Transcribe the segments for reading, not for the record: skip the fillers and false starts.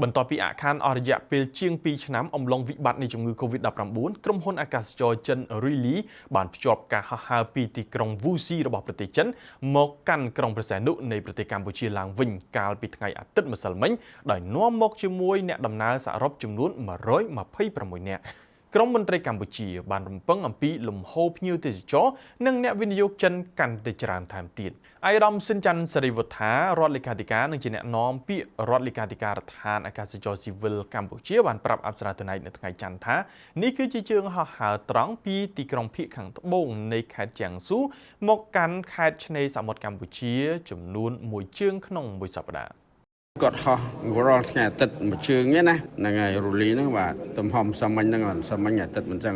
បន្ទាប់ពីអាខ័នអស់រយៈពេលជាង2ឆ្នាំអំឡុងវិបត្តិនៃជំងឺ Covid-19 ក្រុមហ៊ុនអាកាសចរចិន Rili បានភ្ជាប់ការហោះហើរពីទីក្រុង Wuxi របស់ប្រទេសចិនមកកាន់ក្រុងព្រះសីហនុនៃប្រទេសកម្ពុជាឡើងវិញកាលពីថ្ងៃអាទិត្យម្សិលមិញដោយនាំមកជាមួយអ្នកដំណើរសរុបចំនួន126នាក់ក្រមមន្ត្រីកម្ពុជាបានរំពឹងអំពីលំហូរភ្ញៀវទេសចរនិងអ្នកវិនិយោគចិនកាន់តែច្រើនថែមទៀតអាយដាមស៊ិនច័ន្ទសេរីវុធារដ្ឋលេខាធិការនិងជាអ្នកនាំពាក្យរដ្ឋលេខាធិការដ្ឋានអាកាសចរស៊ីវិលកម្ពុជាបានប្រាប់អប្សរា Tonight នៅថ្ងៃច័ន្ទថានេះគឺជាជើងហោះហើរត្រង់ពីទីក្រុងភាគខាងត្បូងនៃខេត្តជាងស៊ូមកកាន់ខេត្តឆ្នេរសមុទ្រកម្ពុជាចំនួន1ជើងក្នុងមួយសប្តាហ៍គាត់ហោះរាល់ថ្ងៃអាទិត្យមួយជើងហ្នឹងហើយរូលីហ្នឹងបាទទំហំសាមញ្ញហ្នឹងសាមញ្ញអាទិត្យមិនចឹង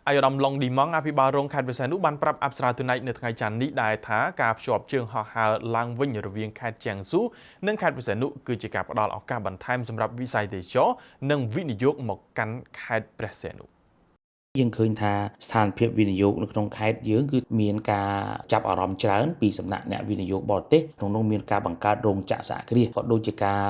អាយដាមឡុងឌីម៉ង់អភិបាលរងខេត្តព្រះសីហនុបានប្រាប់អប្សរា Tonight នៅថ្ងៃច័ន្ទនេះដែរថាការភ្ជាប់ជើងហោះហើរឡើងវិញរវាងខេត្តជាងស៊ូនិងខេត្តព្រះសីហនុគឺជាការផ្ដល់ឱកាសបន្ថែមសម្រាប់វិស័យទេសចរនិងវិនិយោគមកកាន់ខេត្តព្រះសីហនុយើងឃើញថាស្ថានភាពវិនិយោគនៅក្នុងខេត្តយើងគឺមានការចាប់អារម្មណ៍ច្រើនពីសំណាក់អ្នកវិនិយោគបរទេសក្នុងនោះមានការបង្កើតរោងចក្រសហគ្រាសក៏ដូចជាការ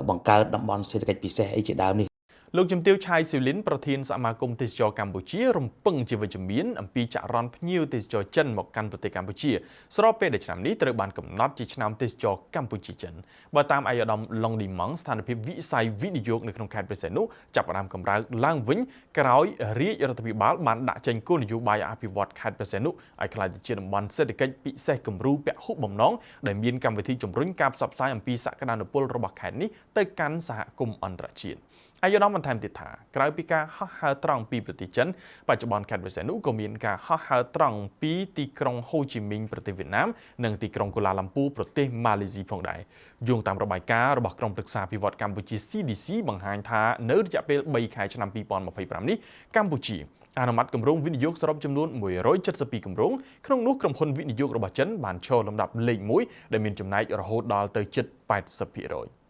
បង្កើតតំបន់សេដ្ឋកិច្ចពិសេសអីជាដើមនេះលោកជំទាវឆាយស៊ីវលិនប្រធានសមាគមទេសចរកម្ពុជារំពឹងជាវិជ្ជមានអំពីចរន្តភ្ញៀវទេសចរចិនមកកាន់ប្រទេសកម្ពុជាស្របពេលដែលឆ្នាំនេះត្រូវបានកំណត់ជាឆ្នាំទេសចរកម្ពុជាចិនបើតាមអាយដាមឡុងឌីម៉ង់ស្ថានភាពវិស័យវិនិយោគនៅក្នុងខេត្តព្រះសីហនុចាប់ផ្ដើមកម្រើកឡើងវិញក្រោយរាជរដ្ឋាភិបាលបានដាក់ចេញគោលនយោបាយអភិវឌ្ឍខេត្តព្រះសីហនុឲ្យក្លាយទៅជាតំបន់សេដ្ឋកិច្ចពិសេសគំរូពហុបំណងដែលមានកម្មវិធីជំរុញការផ្សព្វផ្សាយអំពីសក្តានុពលរបស់ខេត្តនេះទៅកាន់សហគមន៍អន្តរជាតិអាយដាមបន្ថែមទៀតថាក្រៅពីការហោះហើរត្រង់ពីប្រទេសចិនបច្ចុប្បន្នខេត្តព្រះសីហនុក៏មានការហោះហើរត្រង់ពីទីក្រុងហូជីមីញប្រទេសវៀតណាមនិងទីក្រុងកូឡាឡាំពូប្រទេសម៉ាឡេស៊ីផងដែរយោងតាមរបាយការណ៍របស់ក្រុមប្រឹក្សាអភិវឌ្ឍកម្ពុជា CDC បង្ហាញថានៅរយៈពេល3ខែឆ្នាំ2025នេះកម្ពុជាអនុម័តគម្រោងវិនិយោគសរុបចំនួន172គម្រោងក្នុងនោះក្រុមហ៊ុនវិនិយោគរបស់ចិនបានឈរលំដាប់លេខ1ដែលមានចំណែករហូតដល់ទៅជិត80%។